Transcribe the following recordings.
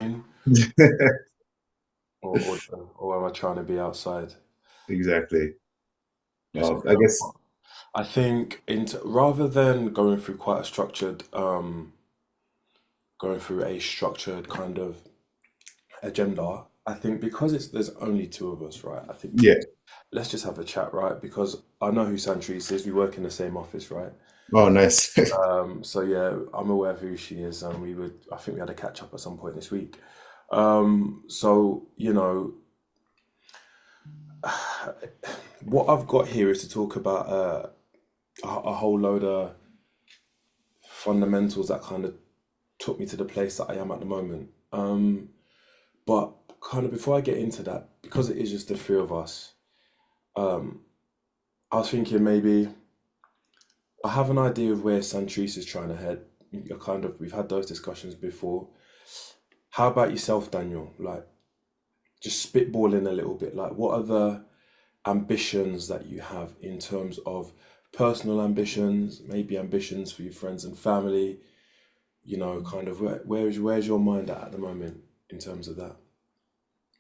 or am I trying to be outside? Exactly. Yes, I guess, I think rather than going through a structured kind of agenda, I think because there's only two of us, right? I think yeah. let's just have a chat, right? Because I know who Santrice is. We work in the same office, right? Oh, nice. So yeah, I'm aware of who she is, and I think we had a catch up at some point this week. So what I've got here is to talk about a whole load of fundamentals that kind of took me to the place that I am at the moment. But kind of before I get into that, because it is just the three of us, um, I was thinking maybe I have an idea of where Santrice is trying to head. We've had those discussions before. How about yourself, Daniel? Like, just spitballing a little bit. Like, what are the ambitions that you have in terms of personal ambitions, maybe ambitions for your friends and family? Kind of where's your mind at the moment in terms of that?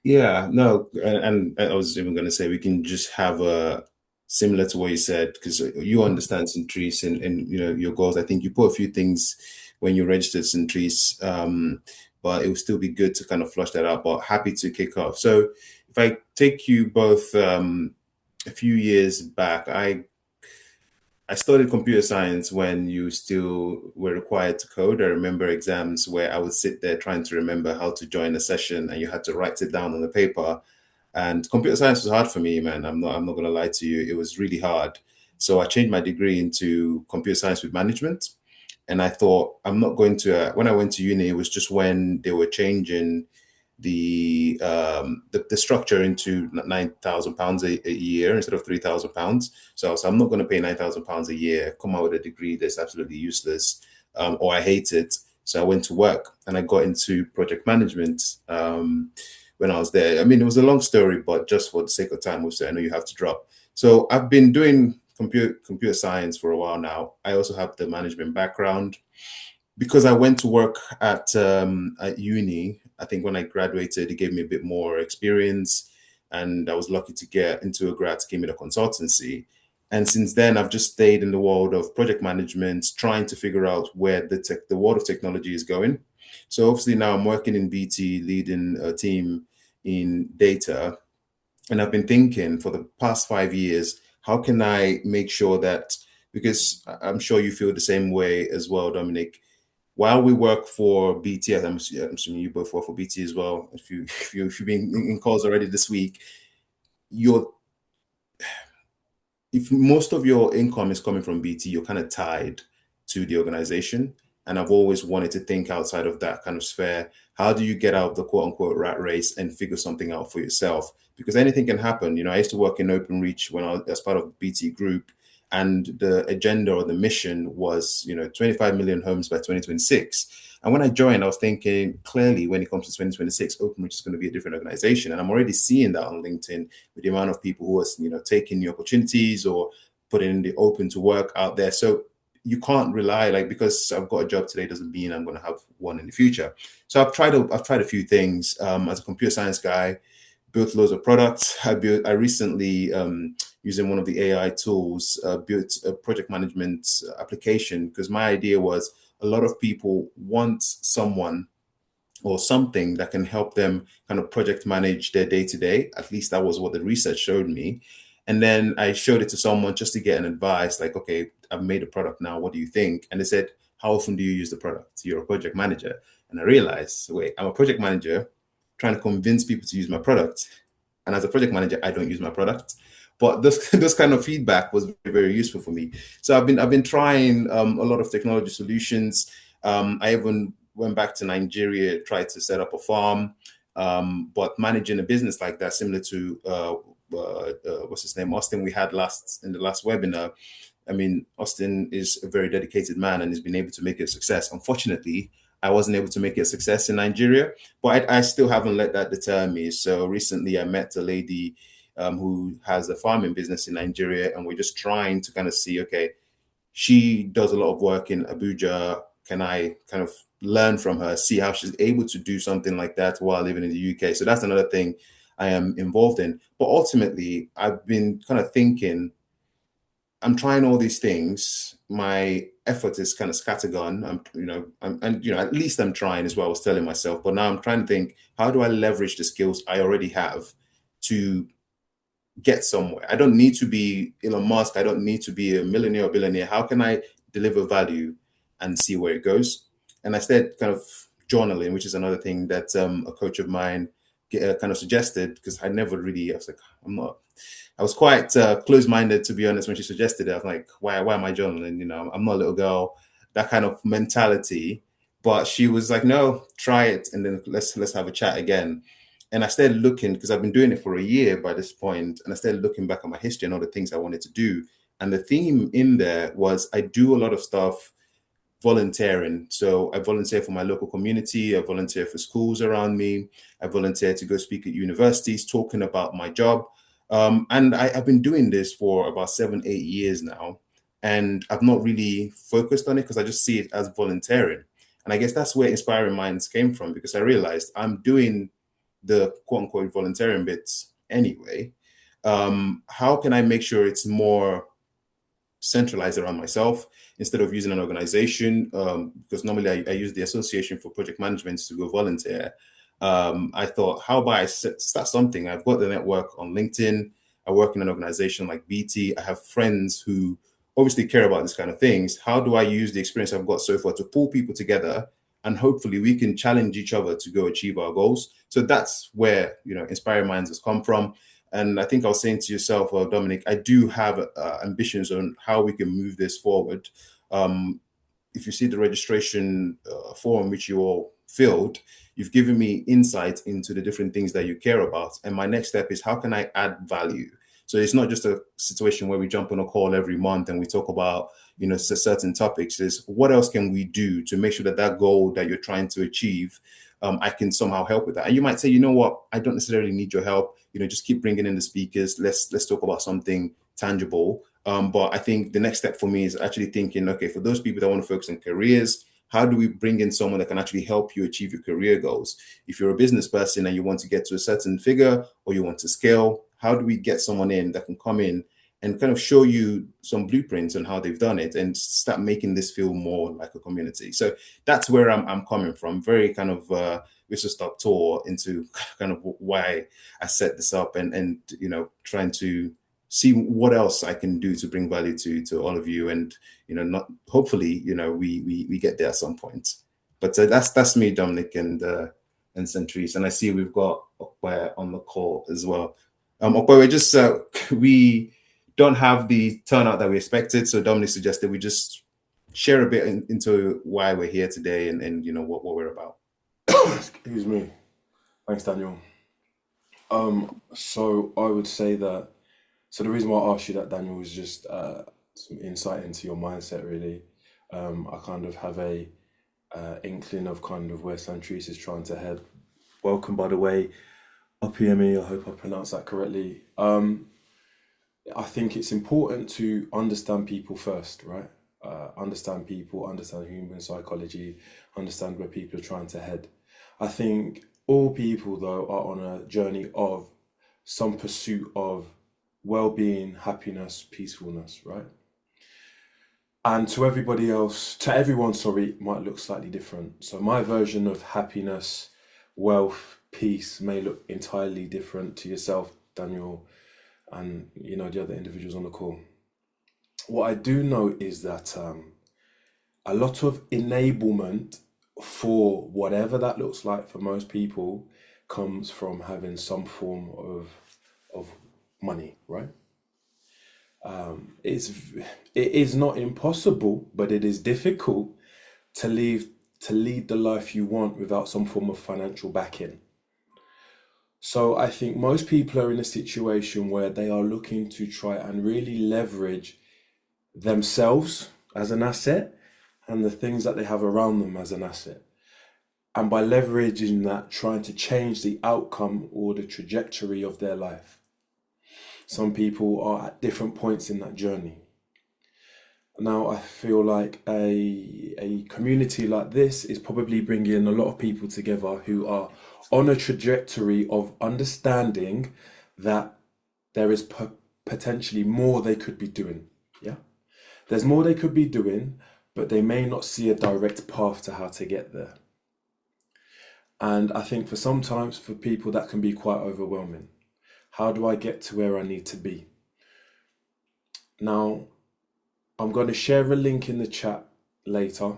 Yeah, no, and I was even going to say we can just have a similar to what you said because you understand Centris and your goals. I think you put a few things when you registered Centris, but it would still be good to kind of flush that out. But happy to kick off. So if I take you both a few years back, I studied computer science when you still were required to code. I remember exams where I would sit there trying to remember how to join a session and you had to write it down on the paper. And computer science was hard for me, man. I'm not gonna lie to you. It was really hard. So I changed my degree into computer science with management. And I thought I'm not going to when I went to uni, it was just when they were changing the structure into £9,000 a year instead of £3,000. So I was, I'm not going to pay £9,000 a year, come out with a degree that's absolutely useless, or I hate it. So I went to work and I got into project management when I was there. I mean, it was a long story, but just for the sake of time, which I know you have to drop. So I've been doing computer science for a while now. I also have the management background because I went to work at uni. I think when I graduated, it gave me a bit more experience, and I was lucky to get into a grad scheme in a consultancy. And since then, I've just stayed in the world of project management, trying to figure out where the world of technology is going. So obviously now I'm working in BT, leading a team in data, and I've been thinking for the past 5 years, how can I make sure that because I'm sure you feel the same way as well, Dominic, while we work for BT, I'm assuming you both work for BT as well. If you've been in calls already this week, you're if most of your income is coming from BT, you're kind of tied to the organization. And I've always wanted to think outside of that kind of sphere. How do you get out of the quote unquote rat race and figure something out for yourself? Because anything can happen. I used to work in OpenReach when I was as part of the BT group, and the agenda or the mission was, 25 million homes by 2026. And when I joined, I was thinking clearly when it comes to 2026, OpenReach is going to be a different organization. And I'm already seeing that on LinkedIn with the amount of people who are taking the opportunities or putting in the open to work out there. So you can't rely like because I've got a job today doesn't mean I'm going to have one in the future. So I've tried a few things as a computer science guy, built loads of products. I recently using one of the AI tools built a project management application because my idea was a lot of people want someone or something that can help them kind of project manage their day to day. At least that was what the research showed me. And then I showed it to someone just to get an advice, like, okay, I've made a product now. What do you think? And they said, how often do you use the product? You're a project manager. And I realized, wait, I'm a project manager trying to convince people to use my product. And as a project manager, I don't use my product. But this this kind of feedback was very, very useful for me. So I've been trying a lot of technology solutions. I even went back to Nigeria, tried to set up a farm, but managing a business like that, similar to what's his name, Austin, we had last in the last webinar. I mean, Austin is a very dedicated man and has been able to make it a success. Unfortunately, I wasn't able to make it a success in Nigeria, but I still haven't let that deter me. So recently, I met a lady who has a farming business in Nigeria, and we're just trying to kind of see, okay, she does a lot of work in Abuja. can I kind of learn from her, see how she's able to do something like that while living in the UK. So that's another thing I am involved in. But ultimately, I've been kind of thinking, I'm trying all these things. My effort is kind of scattergun. And at least I'm trying is what I was telling myself. But now I'm trying to think, how do I leverage the skills I already have to get somewhere? I don't need to be Elon Musk. I don't need to be a millionaire or billionaire. How can I deliver value and see where it goes? And I started kind of journaling, which is another thing that a coach of mine kind of suggested, because I was like, I was quite close-minded, to be honest, when she suggested it. I was like, why am I journaling? I'm not a little girl, that kind of mentality. But she was like, no, try it, and then let's have a chat again. And I started looking, because I've been doing it for a year by this point, and I started looking back at my history and all the things I wanted to do. And the theme in there was I do a lot of stuff volunteering. So I volunteer for my local community. I volunteer for schools around me. I volunteer to go speak at universities, talking about my job. And I've been doing this for about 7, 8 years now. And I've not really focused on it because I just see it as volunteering. And I guess that's where Inspiring Minds came from, because I realized I'm doing the quote unquote volunteering bits anyway. How can I make sure it's more centralized around myself instead of using an organization? Because normally I use the Association for Project Management to go volunteer. I thought, how about I start something? I've got the network on LinkedIn. I work in an organization like BT. I have friends who obviously care about this kind of things. How do I use the experience I've got so far to pull people together, and hopefully we can challenge each other to go achieve our goals? So that's where Inspiring Minds has come from. And I think I was saying to yourself, well, Dominic, I do have ambitions on how we can move this forward. Um, if you see the registration form which you all filled, you've given me insight into the different things that you care about. And my next step is, how can I add value? So it's not just a situation where we jump on a call every month and we talk about, certain topics. Is what else can we do to make sure that that goal that you're trying to achieve, I can somehow help with that. And you might say, you know what, I don't necessarily need your help. Just keep bringing in the speakers. Let's talk about something tangible. But I think the next step for me is actually thinking, okay, for those people that want to focus on careers, how do we bring in someone that can actually help you achieve your career goals? If you're a business person and you want to get to a certain figure or you want to scale, how do we get someone in that can come in and kind of show you some blueprints on how they've done it and start making this feel more like a community? So that's where I'm coming from. Very kind of whistle stop tour into kind of why I set this up, and trying to see what else I can do to bring value to all of you, and not hopefully we get there at some point. But that's me, Dominic, and Centuries, and I see we've got Okwe on the call as well. Okwe, we just we don't have the turnout that we expected, so Dominic suggested we just share a bit into why we're here today, and what we're about. Excuse me. Thanks, Daniel. So I would say that. So the reason why I asked you that, Daniel, was just some insight into your mindset. Really, I kind of have a inkling of kind of where Santrice is trying to head. Welcome, by the way, UPME. I hope I pronounced that correctly. I think it's important to understand people first, right? Understand people, understand human psychology, understand where people are trying to head. I think all people, though, are on a journey of some pursuit of well-being, happiness, peacefulness, right? And to everybody else, to everyone, sorry, it might look slightly different. So my version of happiness, wealth, peace may look entirely different to yourself, Daniel, and the other individuals on the call. What I do know is that a lot of enablement for whatever that looks like for most people comes from having some form of money, right? It's it is not impossible, but it is difficult to lead the life you want without some form of financial backing. So I think most people are in a situation where they are looking to try and really leverage themselves as an asset and the things that they have around them as an asset. And by leveraging that, trying to change the outcome or the trajectory of their life. Some people are at different points in that journey. Now, I feel like a community like this is probably bringing a lot of people together who are on a trajectory of understanding that there is potentially more they could be doing. Yeah, there's more they could be doing, but they may not see a direct path to how to get there. And I think for sometimes for people that can be quite overwhelming. How do I get to where I need to be? Now, I'm going to share a link in the chat later.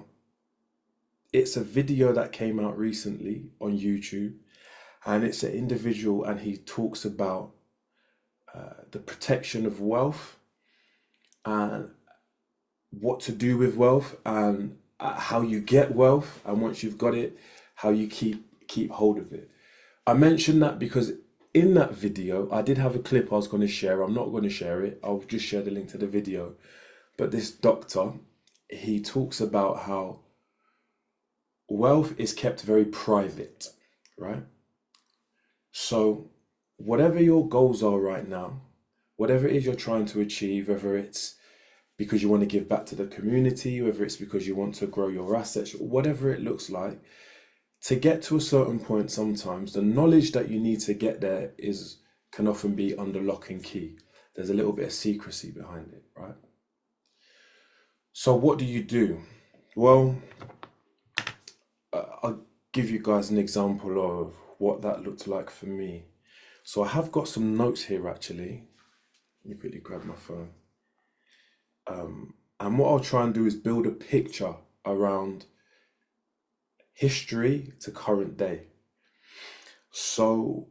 It's a video that came out recently on YouTube, and it's an individual, and he talks about the protection of wealth and what to do with wealth and how you get wealth, and once you've got it, how you keep hold of it. I mentioned that because in that video, I did have a clip I was going to share. I'm not going to share it. I'll just share the link to the video. But this doctor, he talks about how wealth is kept very private, right? So, whatever your goals are right now, whatever it is you're trying to achieve, whether it's because you want to give back to the community, whether it's because you want to grow your assets, whatever it looks like, to get to a certain point, sometimes the knowledge that you need to get there is can often be under lock and key. There's a little bit of secrecy behind it, right? So what do you do? Well, I'll give you guys an example of what that looked like for me. So I have got some notes here actually. Let me quickly grab my phone. And what I'll try and do is build a picture around history to current day. So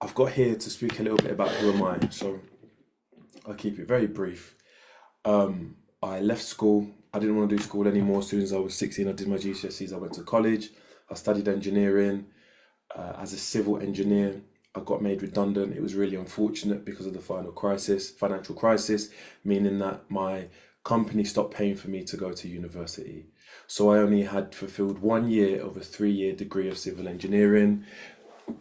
I've got here to speak a little bit about who am I. So I'll keep it very brief. I left school. I didn't want to do school anymore. As soon as I was 16, I did my GCSEs. I went to college. I studied engineering. As a civil engineer, I got made redundant. It was really unfortunate because of the financial crisis, meaning that my company stopped paying for me to go to university. So I only had fulfilled 1 year of a 3 year degree of civil engineering.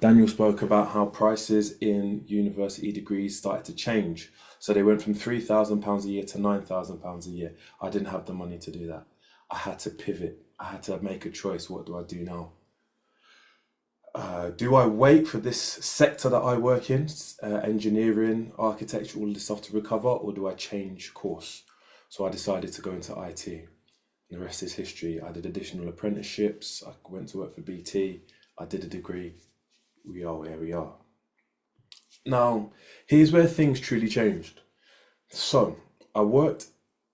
Daniel spoke about how prices in university degrees started to change. So they went from £3,000 a year to £9,000 a year. I didn't have the money to do that. I had to pivot. I had to make a choice. What do I do now? Do I wait for this sector that I work in, engineering, architecture, all this stuff to recover, or do I change course? So I decided to go into IT. And the rest is history. I did additional apprenticeships. I went to work for BT. I did a degree. We are where we are. Now, here's where things truly changed. So I work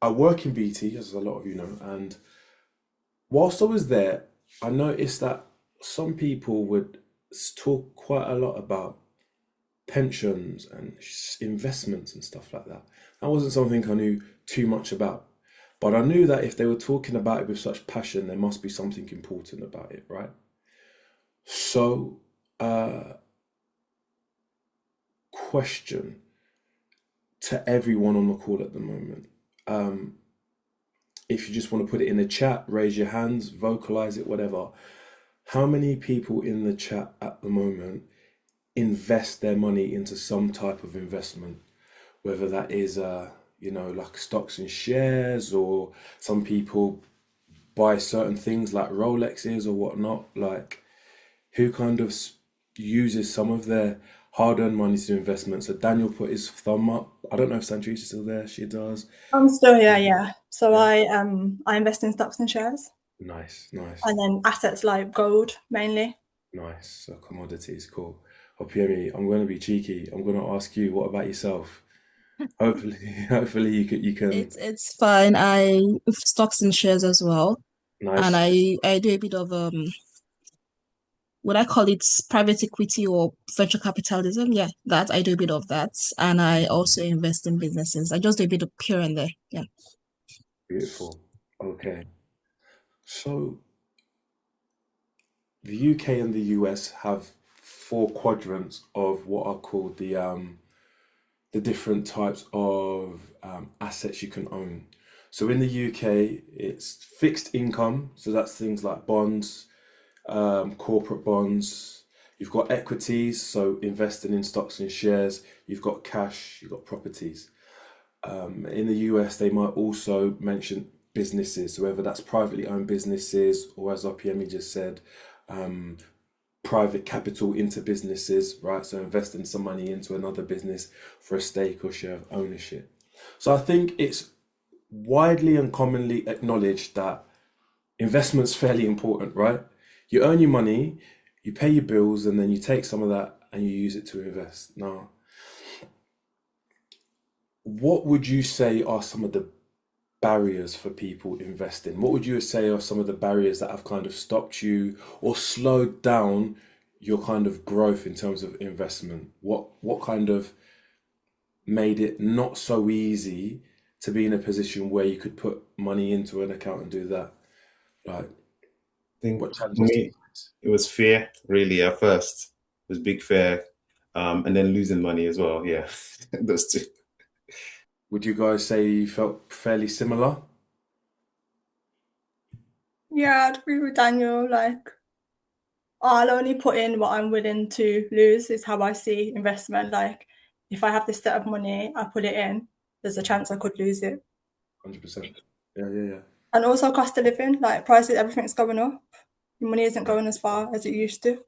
in BT, as a lot of you know, and whilst I was there, I noticed that some people would talk quite a lot about pensions and investments and stuff like that. That wasn't something I knew too much about. But I knew that if they were talking about it with such passion, there must be something important about it, right? So, question to everyone on the call at the moment. If you just want to put it in the chat, raise your hands, vocalize it, whatever. How many people in the chat at the moment invest their money into some type of investment? Whether that is, like stocks and shares, or some people buy certain things like Rolexes or whatnot. Like, who kind of uses some of their hard-earned money to investment? So Daniel put his thumb up. I don't know if Santrice is still there. She does. I'm still here, yeah. So Yeah. I invest in stocks and shares, Nice, nice, and then assets like gold mainly. nice. So commodities, cool. Opiemi, I'm going to be cheeky. I'm going to ask you, what about yourself? Hopefully, hopefully you can. It's fine. I stocks and shares as well, and Nice. I do a bit of what I call it private equity or venture capitalism. Yeah, that I do a bit of that, and I also invest in businesses. I just do a bit of here and there. Yeah. Beautiful. Okay. So the UK and the US have four quadrants of what are called the different types of assets you can own. So in the UK, it's fixed income. So that's things like bonds, corporate bonds. You've got equities, so investing in stocks and shares. You've got cash. You've got properties. In the US, they might also mention businesses, so whether that's privately owned businesses or, as RPME just said, um, private capital into businesses, right? So investing some money into another business for a stake or share of ownership. So I think it's widely and commonly acknowledged that investment's fairly important, right? You earn your money, you pay your bills, and then you take some of that and you use it to invest. Now, what would you say are some of the barriers for people investing? What would you say are some of the barriers that have kind of stopped you or slowed down your kind of growth in terms of investment? What kind of made it not so easy to be in a position where you could put money into an account and do that? Like, I think what for challenges do you me, face? it was fear, really, at first. It was big fear. And then losing money as well. Yeah, those two. Would you guys say you felt fairly similar? Yeah, I'd agree with Daniel. Like, I'll only put in what I'm willing to lose, is how I see investment. Like, if I have this set of money, I put it in, there's a chance I could lose it. 100%. Yeah. And also cost of living, like prices, everything's going up. Your money isn't going as far as it used to.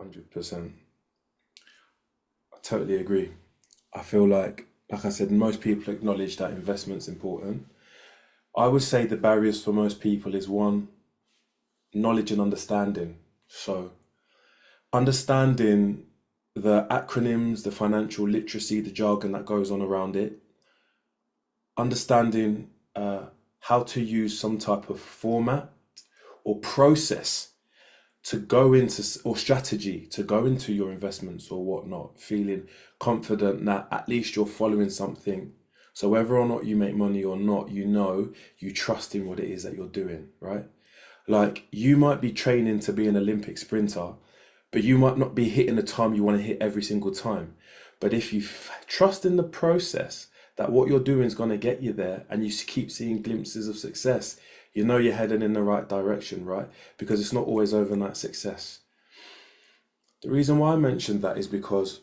100%. I totally agree. I feel like I said, most people acknowledge that investment's important. I would say the barriers for most people is one, knowledge and understanding. So, understanding the acronyms, the financial literacy, the jargon that goes on around it, understanding how to use some type of format or process to go into, or strategy to go into your investments or whatnot, feeling confident that at least you're following something. So whether or not you make money or not, you trust in what it is that you're doing, right? Like, you might be training to be an Olympic sprinter, but you might not be hitting the time you want to hit every single time. But if you trust in the process, that what you're doing is going to get you there, and you keep seeing glimpses of success, you know you're heading in the right direction, right? Because it's not always overnight success. The reason why I mentioned that is because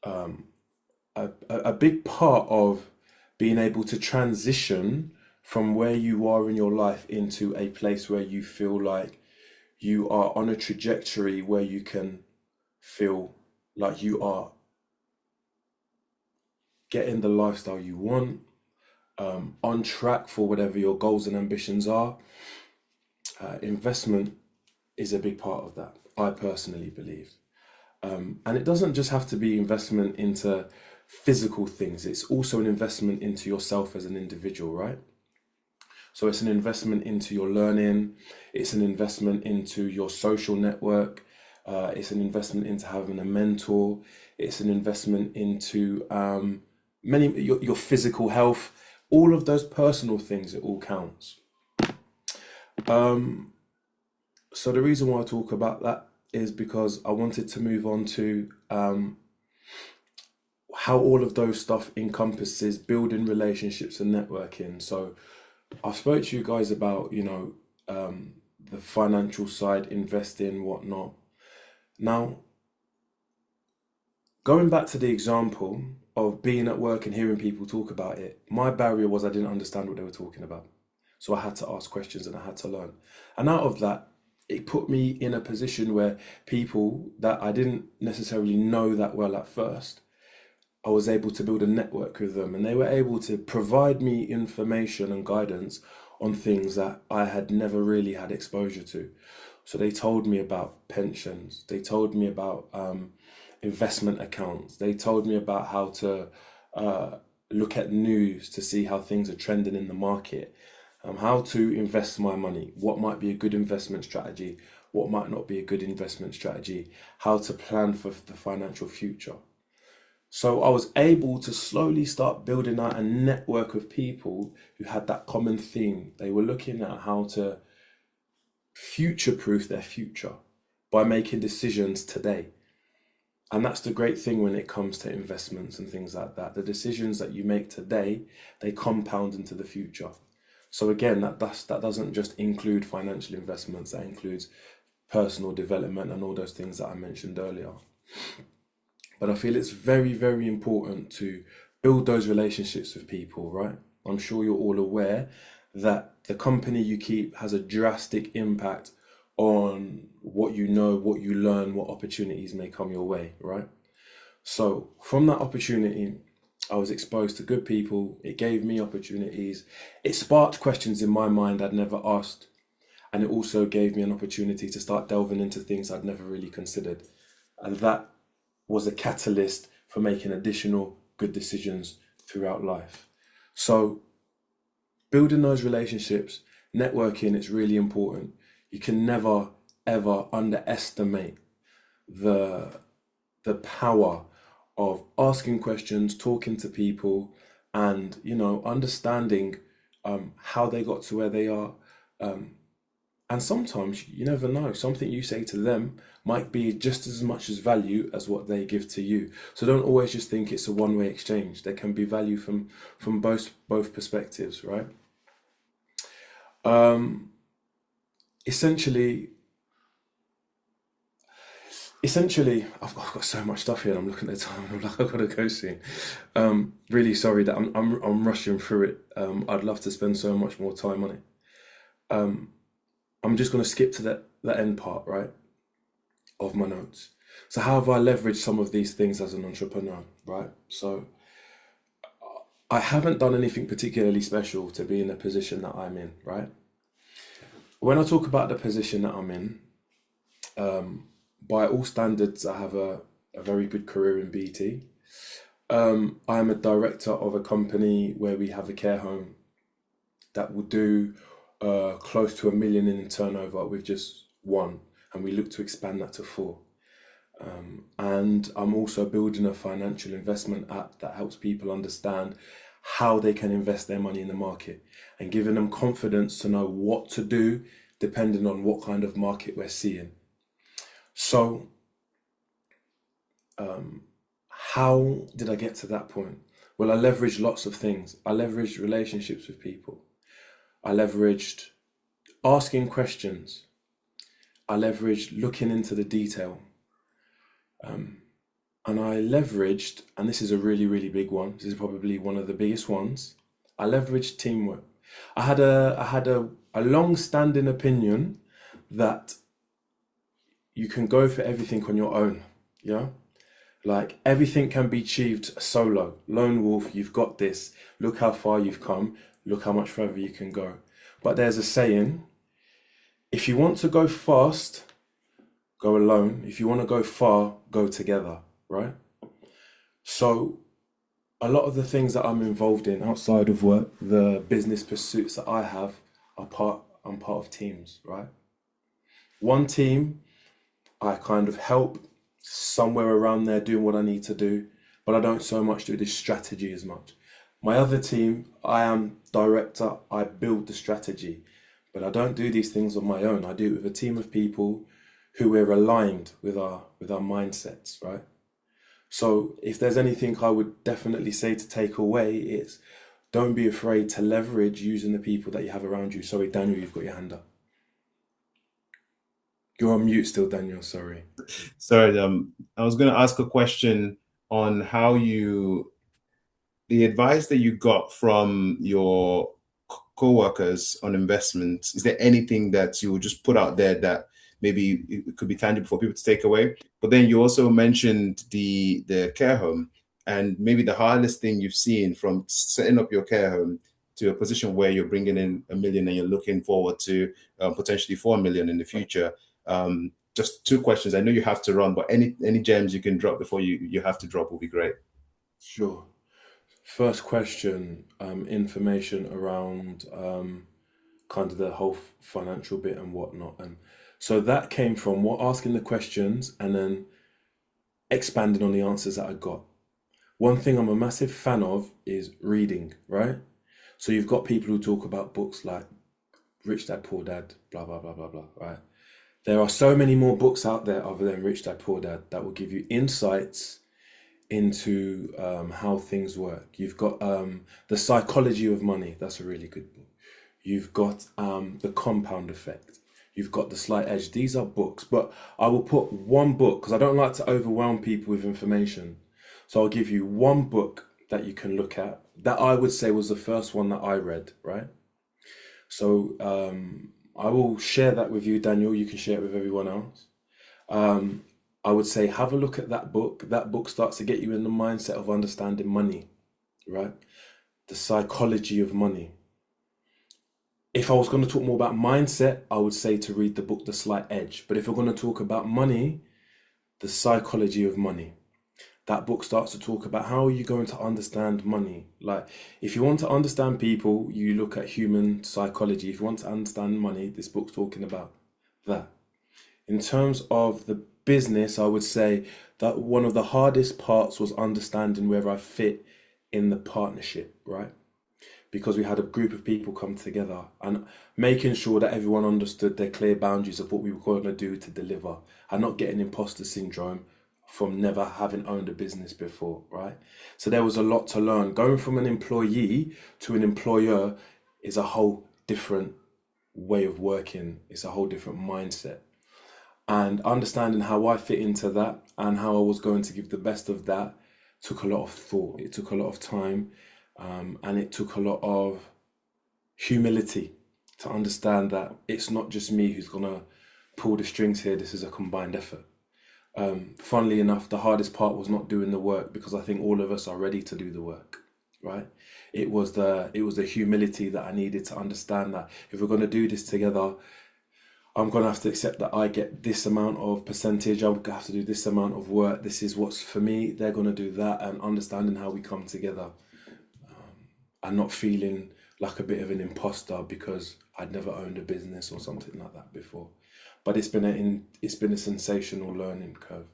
a big part of being able to transition from where you are in your life into a place where you feel like you are on a trajectory where you can feel like you are getting the lifestyle you want, on track for whatever your goals and ambitions are. Investment is a big part of that, I personally believe. And it doesn't just have to be investment into physical things, it's also an investment into yourself as an individual, right? So it's an investment into your learning, it's an investment into your social network, it's an investment into having a mentor, it's an investment into your physical health, all of those personal things, it all counts. So the reason why I talk about that is because I wanted to move on to how all of those stuff encompasses building relationships and networking. So I've spoke to you guys about, the financial side, investing, whatnot. Now, going back to the example of being at work and hearing people talk about it, my barrier was I didn't understand what they were talking about. So I had to ask questions and I had to learn. And out of that, it put me in a position where people that I didn't necessarily know that well at first, I was able to build a network with them, and they were able to provide me information and guidance on things that I had never really had exposure to. So they told me about pensions, they told me about investment accounts, they told me about how to look at news to see how things are trending in the market, how to invest my money, what might be a good investment strategy, what might not be a good investment strategy, how to plan for the financial future. So I was able to slowly start building out a network of people who had that common theme. They were looking at how to future proof their future by making decisions today. And that's the great thing when it comes to investments and things like that. The decisions that you make today, they compound into the future. So again, that doesn't just include financial investments, that includes personal development and all those things that I mentioned earlier. But I feel it's very, very important to build those relationships with people, right? I'm sure you're all aware that the company you keep has a drastic impact on what you know, what you learn, what opportunities may come your way, right? So from that opportunity, I was exposed to good people. It gave me opportunities. It sparked questions in my mind I'd never asked. And it also gave me an opportunity to start delving into things I'd never really considered. And that was a catalyst for making additional good decisions throughout life. So building those relationships, networking, it's really important. You can never, ever underestimate the power of asking questions, talking to people, and understanding how they got to where they are. And sometimes you never know. Something you say to them might be just as much as value as what they give to you. So don't always just think it's a one-way exchange. There can be value from both perspectives, right? Essentially, I've got so much stuff here, and I'm looking at the time, and I'm like, I've got to go soon. Really sorry that I'm rushing through it. I'd love to spend so much more time on it. I'm just going to skip to the end part, right, of my notes. So how have I leveraged some of these things as an entrepreneur, right? So I haven't done anything particularly special to be in the position that I'm in, right? When I talk about the position that I'm in, by all standards, I have a very good career in BT. I am a director of a company where we have a care home that will do close to 1 million in turnover with just one, and we look to expand that to 4. And I'm also building a financial investment app that helps people understand how they can invest their money in the market and giving them confidence to know what to do depending on what kind of market we're seeing. So, how did I get to that point? Well, I leveraged lots of things. I leveraged relationships with people. I leveraged asking questions. I leveraged looking into the detail. And I leveraged, and this is a really, really big one. This is probably one of the biggest ones. I leveraged teamwork. I had a long-standing opinion that you can go for everything on your own. Yeah. Like everything can be achieved solo. Lone wolf, you've got this. Look how far you've come. Look how much further you can go. But there's a saying, if you want to go fast, go alone. If you want to go far, go together, right? So a lot of the things that I'm involved in outside of work, the business pursuits that I have, I'm part of teams, right? One team, I kind of help somewhere around there doing what I need to do, but I don't so much do this strategy as much. My other team, I am director, I build the strategy, but I don't do these things on my own. I do it with a team of people who we're aligned with our mindsets, right? So if there's anything I would definitely say to take away, it's don't be afraid to leverage using the people that you have around you. Sorry, Daniel, you've got your hand up. You're on mute still, Daniel, sorry. Sorry, I was going to ask a question on how the advice that you got from your co-workers on investments. Is there anything that you would just put out there that maybe it could be tangible for people to take away? But then you also mentioned the care home, and maybe the hardest thing you've seen from setting up your care home to a position where you're bringing in 1 million and you're looking forward to potentially 4 million in the future. Just 2 questions. I know you have to run, but any gems you can drop before you have to drop will be great. Sure. First question, information around kind of the whole financial bit and whatnot. And so that came from asking the questions and then expanding on the answers that I got. One thing I'm a massive fan of is reading, right? So you've got people who talk about books like Rich Dad, Poor Dad, blah, blah, blah, blah, blah, right? There are so many more books out there other than Rich Dad, Poor Dad that will give you insights into how things work. You've got The Psychology of Money. That's a really good book. You've got The Compound Effect. You've got The Slight Edge. These are books, but I will put one book because I don't like to overwhelm people with information. So I'll give you one book that you can look at. That I would say was the first one that I read, right? So I will share that with you, Daniel. You can share it with everyone else. Um, I would say have a look at that book. That book starts to get you in the mindset of understanding money, right? The psychology of money. If I was going to talk more about mindset, I would say to read the book The Slight Edge. But if we're going to talk about money, the psychology of money. That book starts to talk about how are you going to understand money. Like, if you want to understand people, you look at human psychology. If you want to understand money, this book's talking about that. In terms of the business, I would say that one of the hardest parts was understanding where I fit in the partnership, right? Because we had a group of people come together and making sure that everyone understood their clear boundaries of what we were going to do to deliver and not getting imposter syndrome from never having owned a business before, right? So there was a lot to learn. Going from an employee to an employer is a whole different way of working. It's a whole different mindset. And understanding how I fit into that and how I was going to give the best of that took a lot of thought. It took a lot of time, and it took a lot of humility to understand that it's not just me who's gonna pull the strings here. This is a combined effort. Funnily enough, the hardest part was not doing the work because I think all of us are ready to do the work, right? It was the humility that I needed to understand that if we're gonna do this together, I'm gonna have to accept that I get this amount of percentage. I'm gonna have to do this amount of work. This is what's for me. They're gonna do that, and understanding how we come together, and not feeling like a bit of an imposter because I'd never owned a business or something like that before. But it's been a sensational learning curve.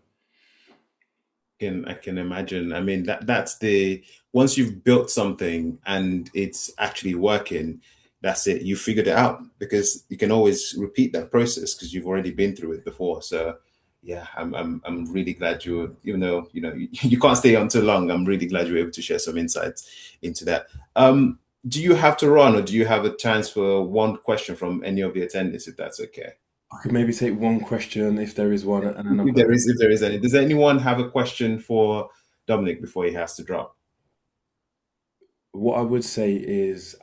I can imagine. I mean, that's the once you've built something and it's actually working, that's it. You figured it out because you can always repeat that process because you've already been through it before. So yeah, I'm really glad even though you can't stay on too long. I'm really glad you were able to share some insights into that. Do you have to run, or do you have a chance for one question from any of the attendees, if that's okay? I could maybe take one question if there is one, and then I'm If there is any. Does anyone have a question for Dominik before he has to drop? what I would say is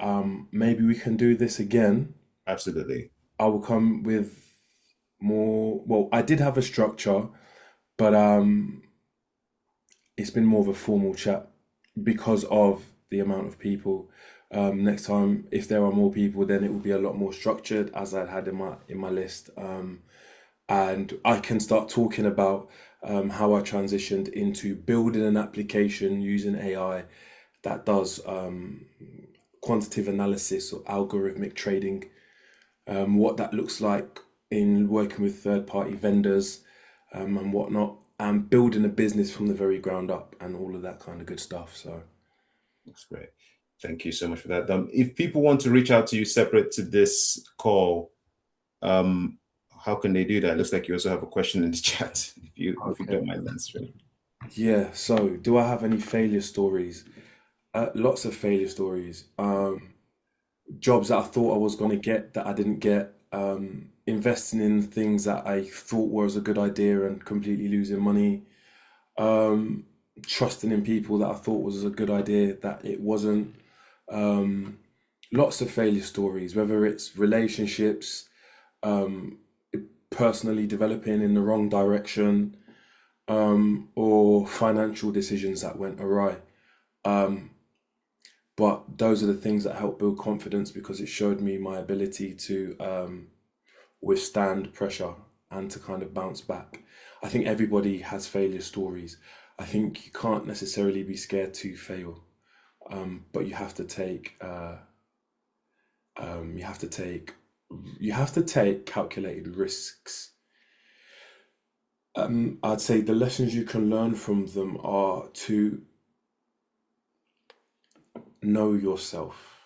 maybe we can do this again. Absolutely. I will come with more. Well, I did have a structure, but it's been more of a formal chat because of the amount of people. Next time, if there are more people, then it will be a lot more structured, as I had in my list, and I can start talking about how I transitioned into building an application using AI that does quantitative analysis or algorithmic trading, what that looks like in working with third-party vendors, and whatnot, and building a business from the very ground up and all of that kind of good stuff. So That's great. Thank you so much for that. If people want to reach out to you separate to this call, how can they do that? It looks like you also have a question in the chat, if you don't mind answering. yeah, so do I have any failure stories? Lots of failure stories. Jobs that I thought I was going to get that I didn't get. Investing in things that I thought was a good idea and completely losing money. Trusting in people that I thought was a good idea that it wasn't. Lots of failure stories, whether it's relationships, personally developing in the wrong direction, or financial decisions that went awry. But those are the things that help build confidence because it showed me my ability to withstand pressure and to kind of bounce back. I think everybody has failure stories. I think you can't necessarily be scared to fail, but you have to take calculated risks. I'd say the lessons you can learn from them are to know yourself.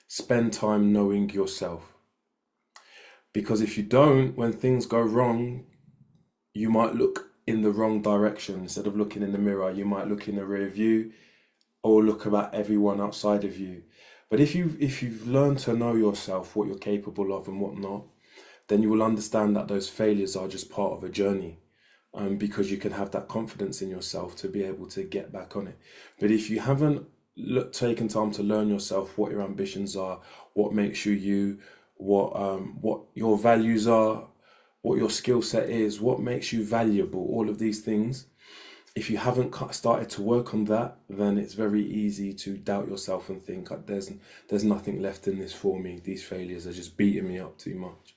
Spend time knowing yourself. Because if you don't, when things go wrong, you might look in the wrong direction. Instead of looking in the mirror, you might look in the rear view or look about everyone outside of you. But if you've learned to know yourself, what you're capable of and what not, then you will understand that those failures are just part of a journey. because you can have that confidence in yourself to be able to get back on it. But if you haven't taken time to learn yourself, what your ambitions are, what makes you you, what your values are, what your skill set is, what makes you valuable, all of these things. If you haven't started to work on that, then it's very easy to doubt yourself and think, there's nothing left in this for me. These failures are just beating me up too much.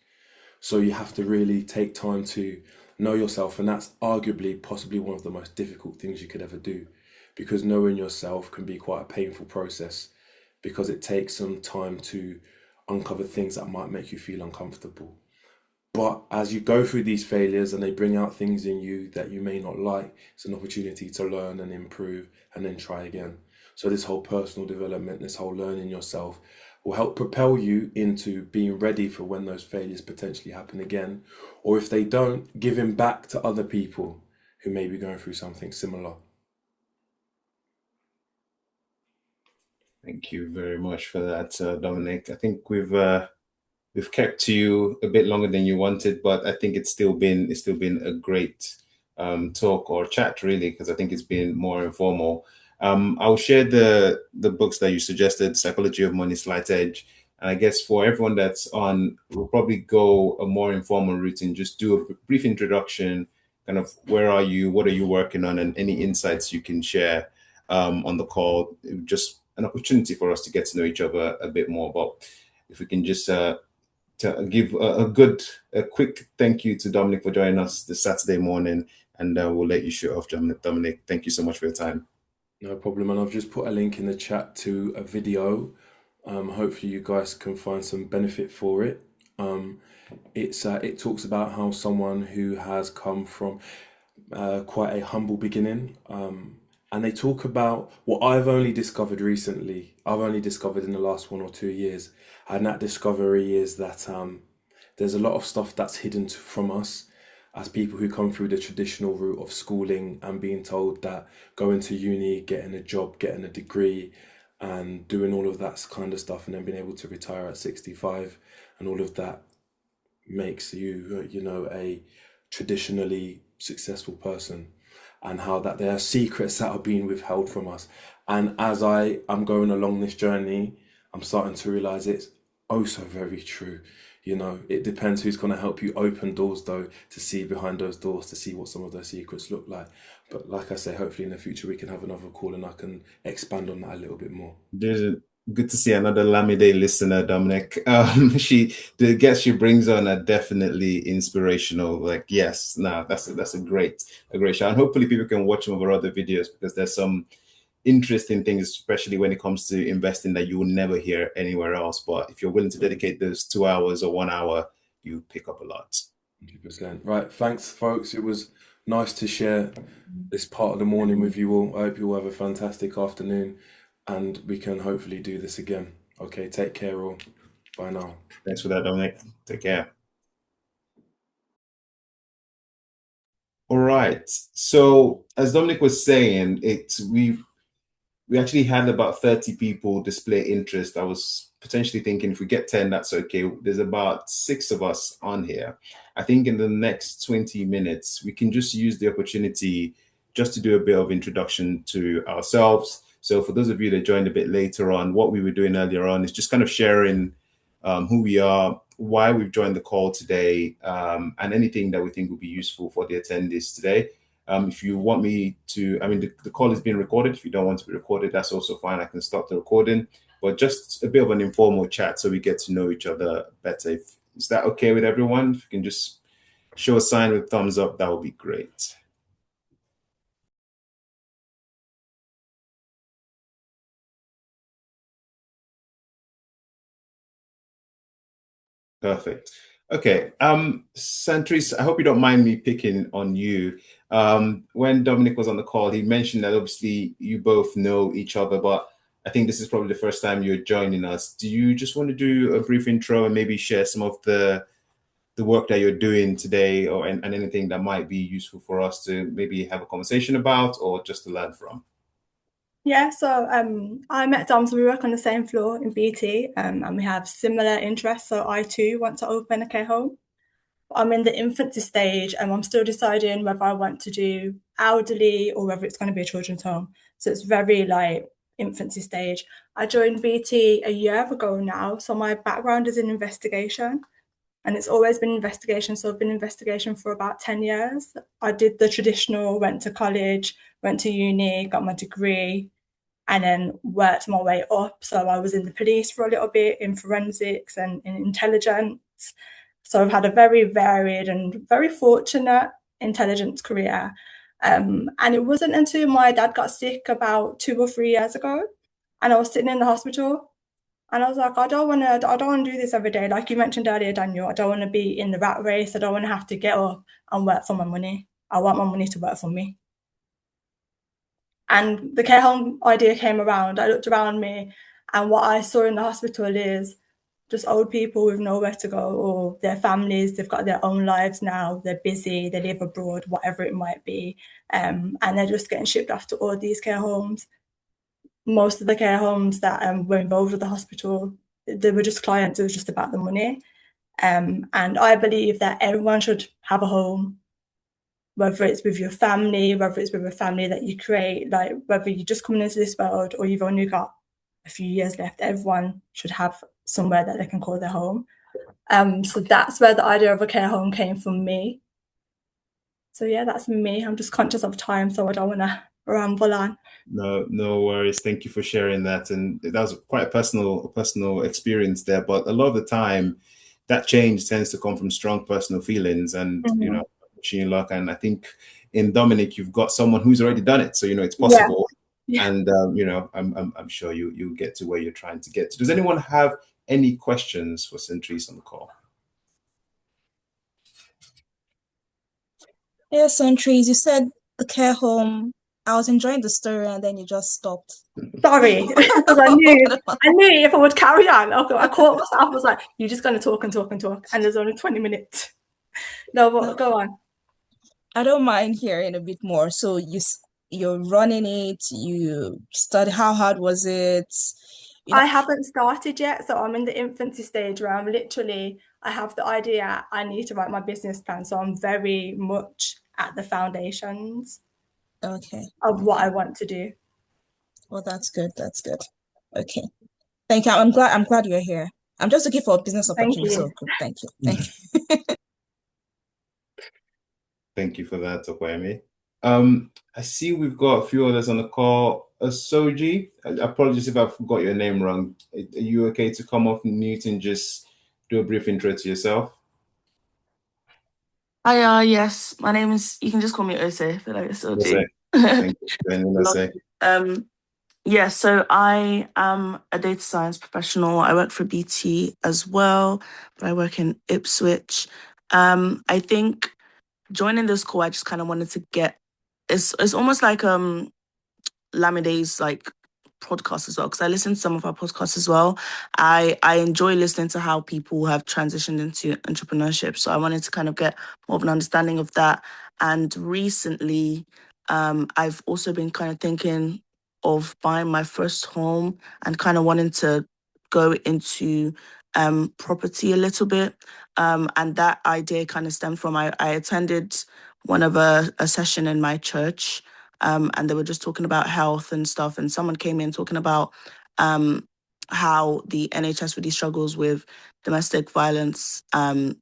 So you have to really take time to know yourself, and that's arguably possibly one of the most difficult things you could ever do, because knowing yourself can be quite a painful process, because it takes some time to uncover things that might make you feel uncomfortable. But as you go through these failures and they bring out things in you that you may not like, it's an opportunity to learn and improve and then try again. So this whole personal development, this whole learning yourself will help propel you into being ready for when those failures potentially happen again. Or if they don't, giving back to other people who may be going through something similar. Thank you very much for that, Dominik. I think we've kept you a bit longer than you wanted, but I think it's still been a great talk or chat, really, because I think it's been more informal. I'll share the books that you suggested, Psychology of Money, Slight Edge. And I guess for everyone that's on, we'll probably go a more informal route and just do a brief introduction, kind of where are you, what are you working on, and any insights you can share on the call. Just an opportunity for us to get to know each other a bit more. But if we can just to give a quick thank you to Dominik for joining us this Saturday morning, and we'll let you shoot off, Dominik. Thank you so much for your time. No problem. And I've just put a link in the chat to a video. Hopefully you guys can find some benefit for it. It talks about how someone who has come from quite a humble beginning, and they talk about what I've only discovered recently. I've only discovered in the last 1 or 2 years, and that discovery is that there's a lot of stuff that's hidden from us as people who come through the traditional route of schooling and being told that going to uni, getting a job, getting a degree, and doing all of that kind of stuff, and then being able to retire at 65, and all of that makes you, a traditionally successful person, and how that there are secrets that are being withheld from us. And as I am going along this journey, I'm starting to realize it's oh so very true. It depends who's going to help you open doors, though, to see behind those doors, to see what some of those secrets look like. But like I say, hopefully in the future we can have another call and I can expand on that a little bit more. Good to see another Lamide listener, Dominik. The guests she brings on are definitely inspirational. Like, yes, no, that's a great show. And hopefully people can watch some of our other videos, because there's some interesting things, especially when it comes to investing, that you will never hear anywhere else. But if you're willing to dedicate those 2 hours or 1 hour, you pick up a lot. 100%. Right. Thanks, folks. It was nice to share this part of the morning with you all. I hope you all have a fantastic afternoon, and we can hopefully do this again. Okay, take care all. Bye now. Thanks for that, Dominik. Take care. All right. So as Dominik was saying, we actually had about 30 people display interest. I was potentially thinking if we get 10, that's okay. There's about 6 of us on here. I think in the next 20 minutes, we can just use the opportunity just to do a bit of introduction to ourselves. So for those of you that joined a bit later on, what we were doing earlier on is just kind of sharing who we are, why we've joined the call today, and anything that we think would be useful for the attendees today. If you want me to, the call is being recorded. If you don't want to be recorded, that's also fine. I can stop the recording, but just a bit of an informal chat so we get to know each other better. Is that okay with everyone? If you can just show a sign with thumbs up, that would be great. Perfect. Okay. Santrice, I hope you don't mind me picking on you. When Dominik was on the call, he mentioned that obviously you both know each other, but I think this is probably the first time you're joining us. Do you just want to do a brief intro and maybe share some of the work that you're doing today, and anything that might be useful for us to maybe have a conversation about or just to learn from? Yeah, so I met Dom, so we work on the same floor in BT, and we have similar interests. So I too want to open a care home. I'm in the infancy stage and I'm still deciding whether I want to do elderly or whether it's going to be a children's home. So it's very like infancy stage. I joined BT a year ago now. So my background is in investigation and it's always been investigation. So I've been in investigation for about 10 years. I did the traditional, went to college, went to uni, got my degree, and then worked my way up. So I was in the police for a little bit, in forensics and in intelligence. So I've had a very varied and very fortunate intelligence career. And it wasn't until my dad got sick about 2 or 3 years ago, and I was sitting in the hospital, and I was like, I don't want to do this every day. Like you mentioned earlier, Daniel, I don't want to be in the rat race. I don't want to have to get up and work for my money. I want my money to work for me. And the care home idea came around. I looked around me, and what I saw in the hospital is just old people with nowhere to go, or their families, they've got their own lives now, they're busy, they live abroad, whatever it might be, and they're just getting shipped off to all these care homes. Most of the care homes that were involved with the hospital, they were just clients, it was just about the money. And I believe that everyone should have a home, whether it's with your family, whether it's with a family that you create, like whether you're just coming into this world or you've only got a few years left, everyone should have somewhere that they can call their home. So that's where the idea of a care home came from me. So yeah, that's me. I'm just conscious of time, so I don't want to ramble on. No worries. Thank you for sharing that. And that was quite a personal experience there. But a lot of the time, that change tends to come from strong personal feelings and, you know, wishing you luck. And I think in Dominik, you've got someone who's already done it. So, you know, it's possible. Yeah. And, you know, I'm sure you'll get to where you're trying to get to. Does anyone have any questions for Centrise on the call? Yes, Centrise, you said the care home. I was enjoying the story and then you just stopped. Sorry, because I knew if I would carry on, I caught myself. I was like, "You're just going to talk and talk and talk," and there's only 20 minutes. No, but go on. I don't mind hearing a bit more. So you're running it. You study. How hard was it? You know, I haven't started yet, so I'm in the infancy stage where I have the idea, I need to write my business plan. So I'm very much at the foundations okay. of what I want to do. Well, that's good. That's good. Okay. Thank you. I'm glad you're here. I'm just looking for a business Thank opportunity. you. So thank you. Thank you. Thank you for that, Okwemi. I see we've got a few others on the call. Soji, apologies if I forgot your name wrong. Are you okay to come off mute and just do a brief intro to yourself? Hi, yes, my name is, you can just call me Ose, I feel like it's Ose. OG. Thank you. Ose. Yeah, so I am a data science professional. I work for BT as well, but I work in Ipswich. I think joining this call, I just kind of wanted to get, it's almost like Lamide's like podcast as well, because I listen to some of our podcasts as well. I enjoy listening to how people have transitioned into entrepreneurship. So I wanted to kind of get more of an understanding of that. And recently, I've also been kind of thinking of buying my first home and kind of wanting to go into property a little bit. And that idea kind of stemmed from I attended one of a session in my church, and they were just talking about health and stuff. And someone came in talking about how the NHS really struggles with domestic violence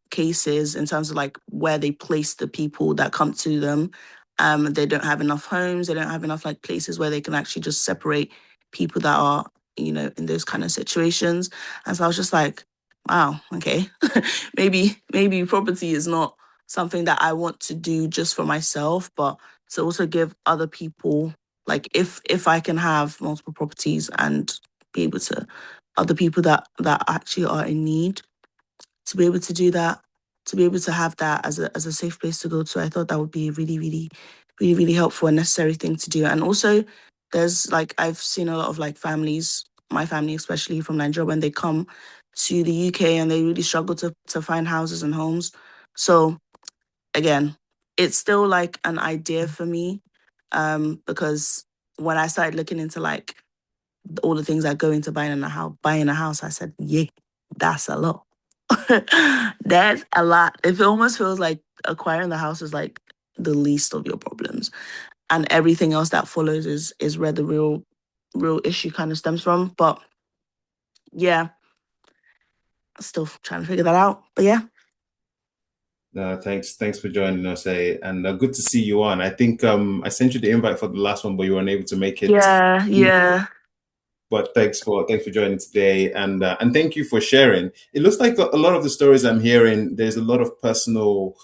cases in terms of like where they place the people that come to them. They don't have enough homes. They don't have enough like places where they can actually just separate people that are, you know, in those kind of situations. And so I was just like, wow, okay, maybe property is not something that I want to do just for myself, but to also give other people, like if I can have multiple properties and be able to other people that actually are in need, to be able to do that, to be able to have that as a safe place to go to, I thought that would be a really helpful and necessary thing to do. And also there's like I've seen a lot of like families, my family especially from Nigeria, when they come to the UK and they really struggle to find houses and homes. So again, it's still like an idea for me, because when I started looking into like all the things that go into buying a house, I said, yeah, that's a lot. That's a lot. It almost feels like acquiring the house is like the least of your problems, and everything else that follows is where the real issue kind of stems from. But yeah, still trying to figure that out. But yeah. Thanks for joining us, and good to see you on. I think I sent you the invite for the last one, but you weren't able to make it. Yeah. But thanks for joining today, and thank you for sharing. It looks like a lot of the stories I'm hearing, there's a lot of personal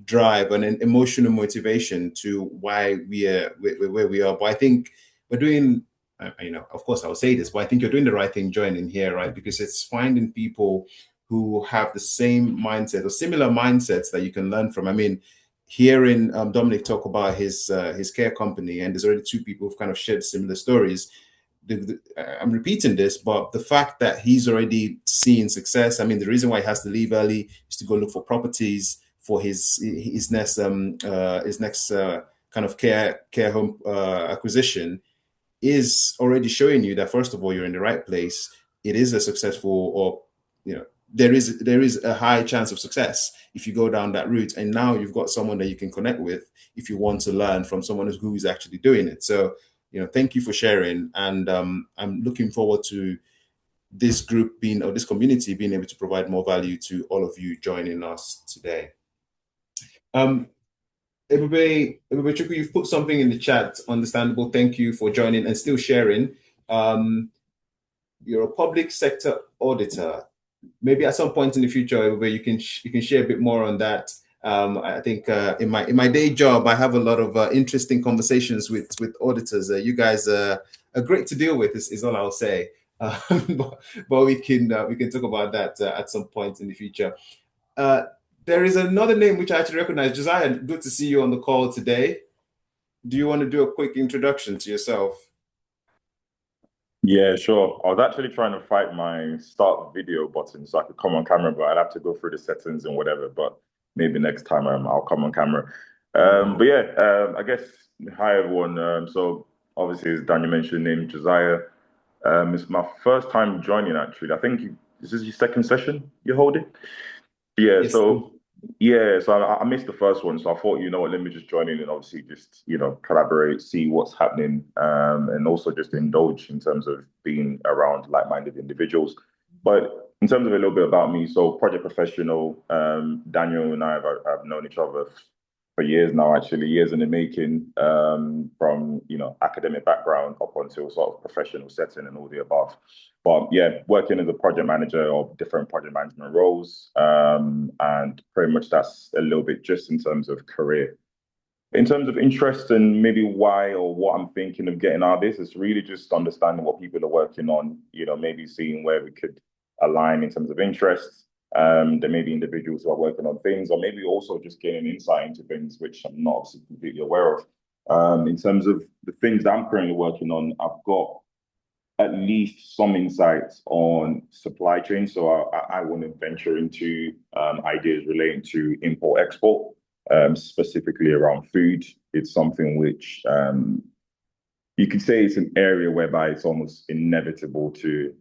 drive and an emotional motivation to why we are where we are. But I think we're doing, of course I'll say this, but I think you're doing the right thing joining here, right? Because it's finding people who have the same mindset or similar mindsets that you can learn from. I mean, hearing Dominik talk about his care company, and there's already two people who've kind of shared similar stories. I'm repeating this, but the fact that he's already seeing success. I mean, the reason why he has to leave early is to go look for properties for his next kind of care home acquisition is already showing you that, first of all, you're in the right place. It is a successful, or there is a high chance of success if you go down that route. And now you've got someone that you can connect with if you want to learn from someone who is actually doing it. So thank you for sharing, and I'm looking forward to this group or this community being able to provide more value to all of you joining us today. Everybody, you've put something in the chat. Understandable. Thank you for joining and still sharing. You're a public sector auditor. Maybe at some point in the future, everybody, you can share a bit more on that. I think in my day job, I have a lot of interesting conversations with auditors. You guys are great to deal with. Is all I'll say. But we can talk about that at some point in the future. There is another name which I actually recognize. Josiah, good to see you on the call today. Do you want to do a quick introduction to yourself? Yeah, sure. I was actually trying to find my start video button so I could come on camera, but I'd have to go through the settings and whatever. But maybe next time I'll come on camera. But yeah, I guess, hi everyone. So obviously, as Daniel mentioned, named Josiah. It's my first time joining, actually. I think this is your second session you're holding? Yeah, Yes. so I missed the first one, so I thought, what, let me just join in and obviously just, collaborate, see what's happening, and also just indulge in terms of being around like-minded individuals. But in terms of a little bit about me, so project professional, Daniel and I have known each other for years now, actually, years in the making, from, academic background up until sort of professional setting and all the above. But yeah, working as a project manager of different project management roles, and pretty much that's a little bit just in terms of career. In terms of interest and maybe why or what I'm thinking of getting out of this, it's really just understanding what people are working on, maybe seeing where we could align in terms of interests. There may be individuals who are working on things, or maybe also just getting insight into things which I'm not obviously completely aware of. In terms of the things that I'm currently working on, I've got at least some insights on supply chain. So I want to venture into ideas relating to import export, specifically around food. It's something which you could say it's an area whereby it's almost inevitable to,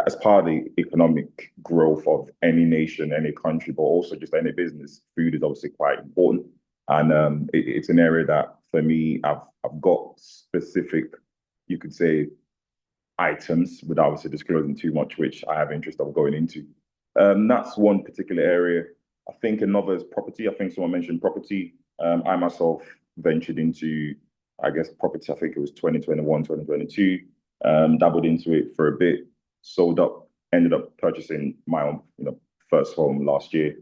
as part of the economic growth of any nation, any country, but also just any business, food is obviously quite important. And it's an area that for me, I've got specific, you could say, items without obviously disclosing too much, which I have interest of going into. That's one particular area. I think another is property. I think someone mentioned property. I myself ventured into, I guess, property. I think it was 2021, 2022. Dabbled into it for a bit, sold up, ended up purchasing my own, first home last year.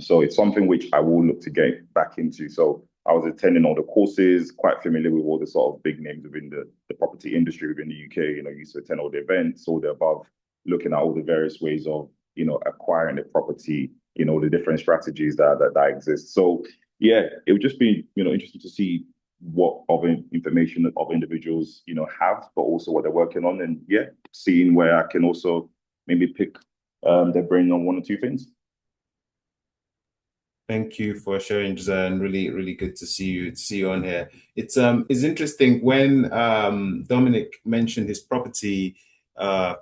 So it's something which I will look to get back into. So I was attending all the courses, quite familiar with all the sort of big names within the property industry within the UK. Used to attend all the events, all the above, looking at all the various ways of, acquiring the property, the different strategies that exist. So yeah, it would just be, interesting to see what other information other individuals, have, but also what they're working on, and yeah, seeing where I can also maybe pick their brain on one or two things. Thank you for sharing, Josiah, and really, really good to see you on here. It's interesting when Dominik mentioned his property.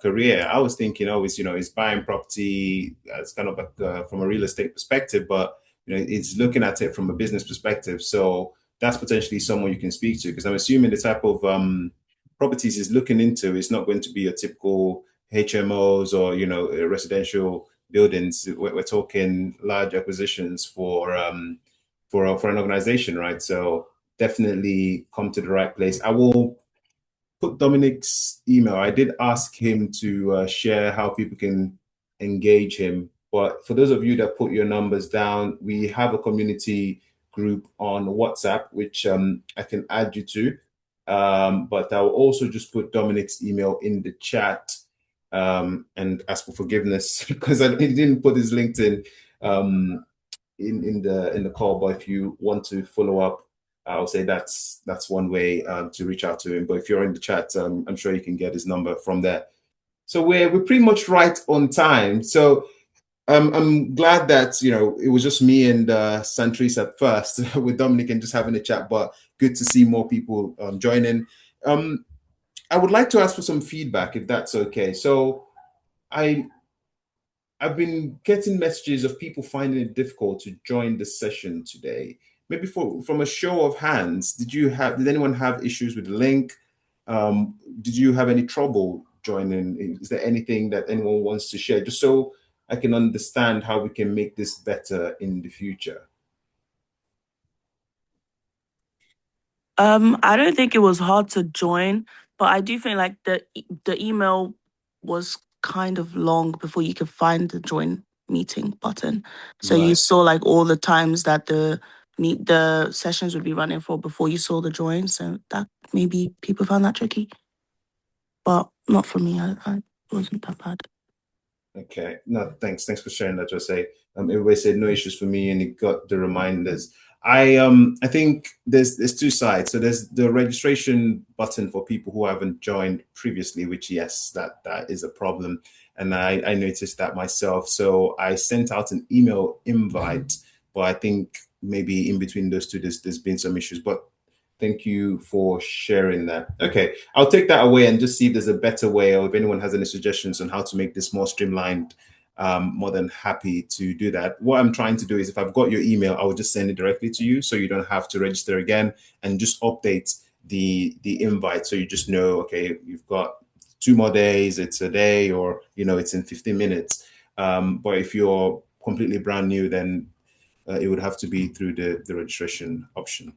career. I was thinking always, it's buying property. It's kind of like from a real estate perspective, but it's looking at it from a business perspective. So that's potentially someone you can speak to, because I'm assuming the type of properties he's looking into is not going to be a typical HMOs or residential buildings. We're talking large acquisitions for an organization, right? So definitely come to the right place. I will put Dominik's email. I did ask him to share how people can engage him. But for those of you that put your numbers down, we have a community group on WhatsApp, which I can add you to. But I'll also just put Dominik's email in the chat and ask for forgiveness because he didn't put his LinkedIn in the call. But if you want to follow up, I'll say that's one way to reach out to him. But if you're in the chat, I'm sure you can get his number from there. So we're pretty much right on time. So I'm glad that it was just me and Santrice at first with Dominik and just having a chat. But good to see more people joining. I would like to ask for some feedback, if that's okay. So I've been getting messages of people finding it difficult to join the session today. Maybe from a show of hands, did anyone have issues with the link? Did you have any trouble joining? Is there anything that anyone wants to share, just so I can understand how we can make this better in the future? I don't think it was hard to join, but I do think like the email was kind of long before you could find the join meeting button. So you Right. saw like all the times that the sessions would be running for before you saw the join. So that maybe people found that tricky, but not for me. I wasn't that bad. Okay. No, thanks for sharing that, Jose. Everybody said no issues for me, and it got the reminders. I think there's two sides. So there's the registration button for people who haven't joined previously, which yes, that is a problem, and I noticed that myself. So I sent out an email invite, but I think maybe in between those two, there's been some issues. But thank you for sharing that. Okay, I'll take that away and just see if there's a better way, or if anyone has any suggestions on how to make this more streamlined. More than happy to do that. What I'm trying to do is, if I've got your email, I will just send it directly to you, so you don't have to register again, and just update the invite, so you just know, okay, you've got 2 more days, it's a day, or it's in 15 minutes. But if you're completely brand new, then it would have to be through the registration option.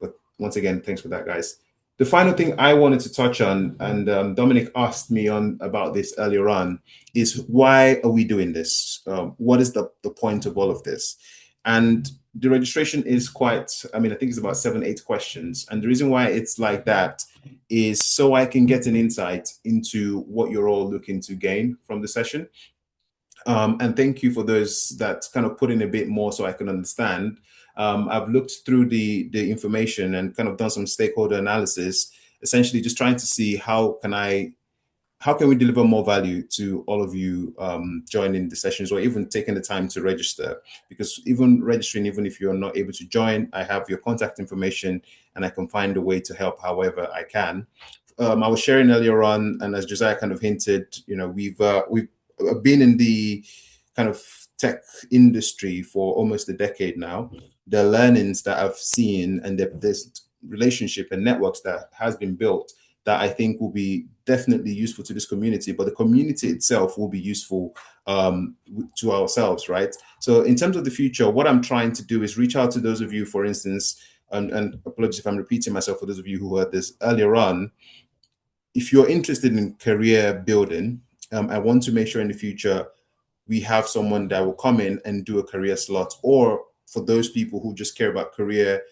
But once again, thanks for that, guys. The final thing I wanted to touch on, and Dominik asked me about this earlier on, is why are we doing this? What is the point of all of this? And the registration is quite, I think it's about 7-8 questions. And the reason why it's like that is so I can get an insight into what you're all looking to gain from the session. And thank you for those that kind of put in a bit more so I can understand. I've looked through the information and kind of done some stakeholder analysis, essentially just trying to see how can we deliver more value to all of you joining the sessions, or even taking the time to register. Because even registering, even if you're not able to join, I have your contact information and I can find a way to help however I can. I was sharing earlier on, and as Josiah kind of hinted, we've been in the kind of tech industry for almost a decade now. The learnings that I've seen and this relationship and networks that has been built that I think will be definitely useful to this community, but the community itself will be useful to ourselves, right? So in terms of the future, what I'm trying to do is reach out to those of you, for instance, and apologies if I'm repeating myself for those of you who heard this earlier on. If you're interested in career building, I want to make sure in the future we have someone that will come in and do a career slot, or for those people who just care about career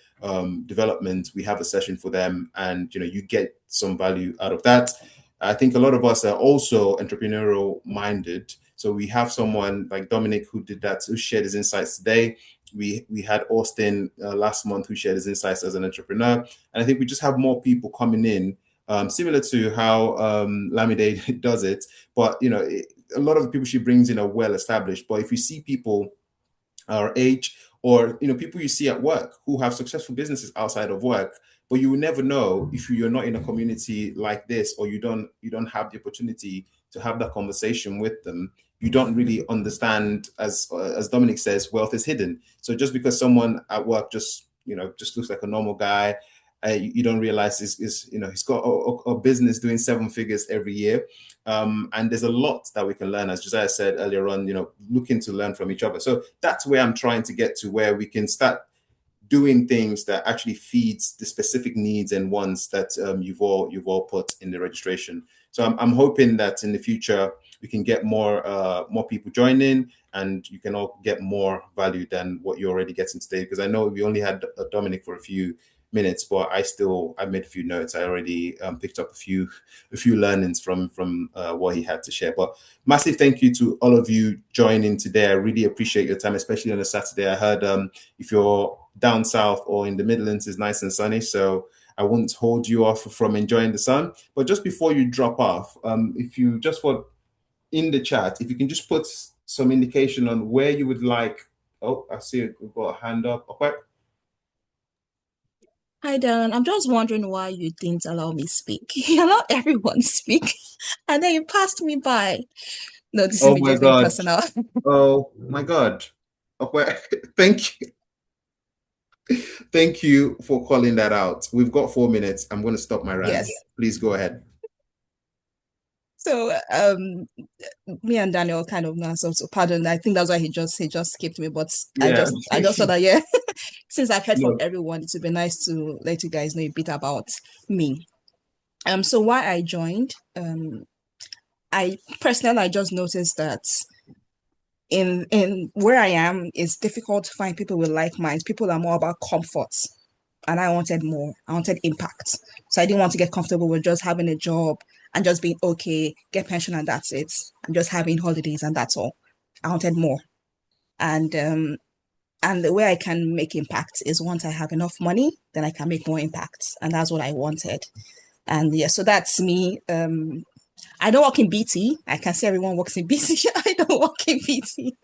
development, we have a session for them, and you get some value out of that. I think a lot of us are also entrepreneurial minded, so we have someone like Dominik who did that, who shared his insights today. We had Austin last month who shared his insights as an entrepreneur, and I think we just have more people coming in, similar to how Lamide does it. But a lot of the people she brings in are well established. But if you see people our age or people you see at work who have successful businesses outside of work, but you will never know if you're not in a community like this, or you don't have the opportunity to have that conversation with them. You don't really understand, as Dominik says, wealth is hidden. So just because someone at work just looks like a normal guy, you don't realize is he's got a business doing 7 figures every year. And there's a lot that we can learn, as Josiah said earlier on, looking to learn from each other. So that's where I'm trying to get to, where we can start doing things that actually feeds the specific needs and wants that you've all put in the registration. So I'm hoping that in the future we can get more people joining, and you can all get more value than what you're already getting today. Because I know we only had Dominik for a few minutes, but I made a few notes. I already picked up a few learnings from what he had to share. But massive thank you to all of you joining today. I really appreciate your time, especially on a Saturday. I heard if you're down south or in the Midlands, it's nice and sunny, so I won't hold you off from enjoying the sun. But just before you drop off, if you just for in the chat, if you can just put some indication on where you would like. Oh, I see we've got a hand up. Okay. Hi, Darren. I'm just wondering why you didn't allow me speak. You allow everyone speak, and then you passed me by. No, this is Oh me my just being God. personal. Oh my God. Okay. Thank you. Thank you for calling that out. We've got 4 minutes. I'm going to stop my rant. Yes. Please go ahead. So, me and Daniel kind of know. So pardon. I think that's why he just skipped me. But I Yeah. just thought that, yeah. Since I've heard from No. everyone, it would be nice to let you guys know a bit about me. So why I joined, I just noticed that in where I am, it's difficult to find people with like minds. People are more about comfort, and I wanted more. I wanted impact. So I didn't want to get comfortable with just having a job and just being okay, get pension and that's it, and just having holidays and that's all. I wanted more, and the way I can make impact is once I have enough money, then I can make more impact, and that's what I wanted. And yeah, so that's me. I don't work in BT. I can see everyone works in BT. I don't work in BT.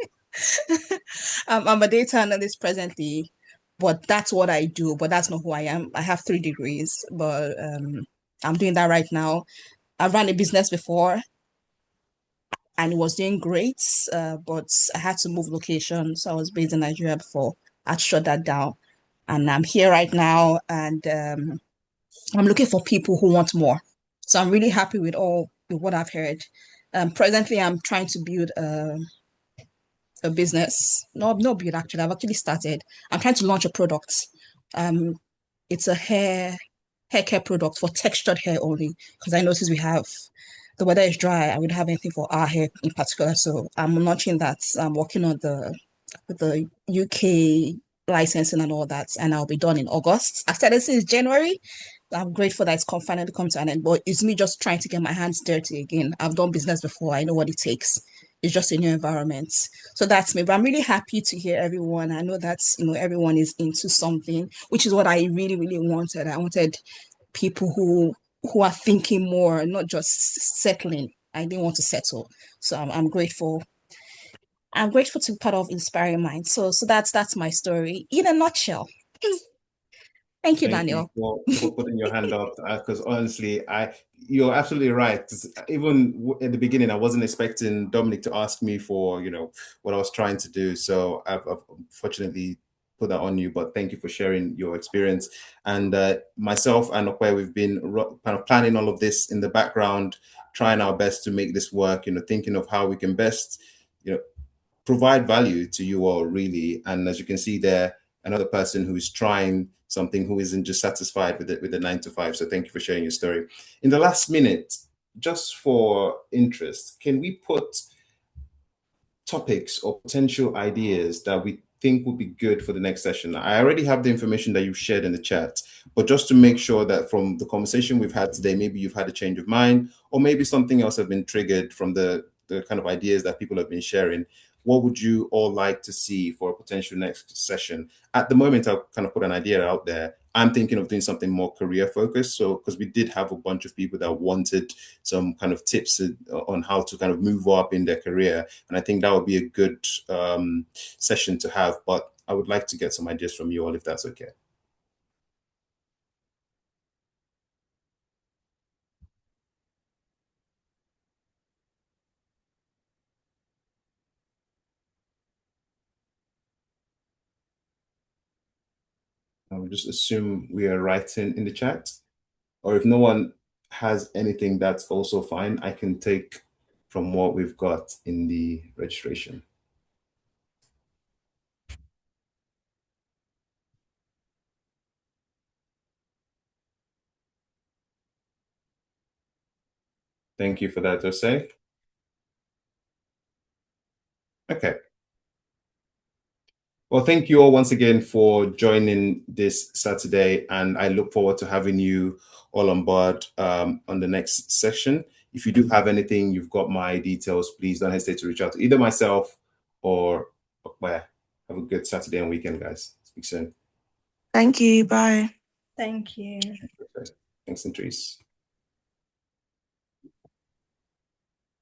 I'm a data analyst presently, but that's what I do. But that's not who I am. I have 3 degrees, but I'm doing that right now. I ran a business before, and it was doing great, but I had to move location. So I was based in Nigeria before. I'd shut that down, and I'm here right now, and I'm looking for people who want more. So I'm really happy with what I've heard. Presently, I'm trying to build a business. No build actually. I've actually started. I'm trying to launch a product. Um, it's a hair care product for textured hair only, because I noticed the weather is dry and we don't have anything for our hair in particular. So I'm launching that. I'm working on the UK licensing and all that, and I'll be done in August. I started since January. I'm grateful that it's finally come to an end, but it's me just trying to get my hands dirty again. I've done business before. I know what it takes. It's just a new environment. So that's me. But I'm really happy to hear everyone. I know that, everyone is into something, which is what I really, really wanted. I wanted people who are thinking more, not just settling. I didn't want to settle. So I'm grateful. I'm grateful to be part of Inspiring Minds. So that's my story in a nutshell. Thank you, Thank you Daniel. for putting your hand up, because honestly, you're absolutely right. 'Cause even at the beginning, I wasn't expecting Dominik to ask me for what I was trying to do. So I've fortunately put that on you. But thank you for sharing your experience. And myself and Okwe, we've been kind of planning all of this in the background, trying our best to make this work. Thinking of how we can best provide value to you all, really. And as you can see there, another person who is trying something, who isn't just satisfied with the 9 to 5. So thank you for sharing your story. In the last minute, just for interest, can we put topics or potential ideas that we think would be good for the next session? I already have the information that you've shared in the chat, but just to make sure that from the conversation we've had today, maybe you've had a change of mind, or maybe something else has been triggered from the kind of ideas that people have been sharing. What would you all like to see for a potential next session? At the moment, I'll kind of put an idea out there. I'm thinking of doing something more career focused. So, because we did have a bunch of people that wanted some kind of tips on how to kind of move up in their career. And I think that would be a good session to have. But I would like to get some ideas from you all, if that's okay. I will just assume we are writing in the chat, or if no one has anything, that's also fine. I can take from what we've got in the registration. Thank you for that, Jose. Okay. Well, thank you all once again for joining this Saturday, and I look forward to having you all on board on the next session. If you do have anything, you've got my details. Please don't hesitate to reach out to either myself or Okpaya. Have a good Saturday and weekend, guys. Speak soon. Thank you. Bye. Thank you. Thanks, Centrise.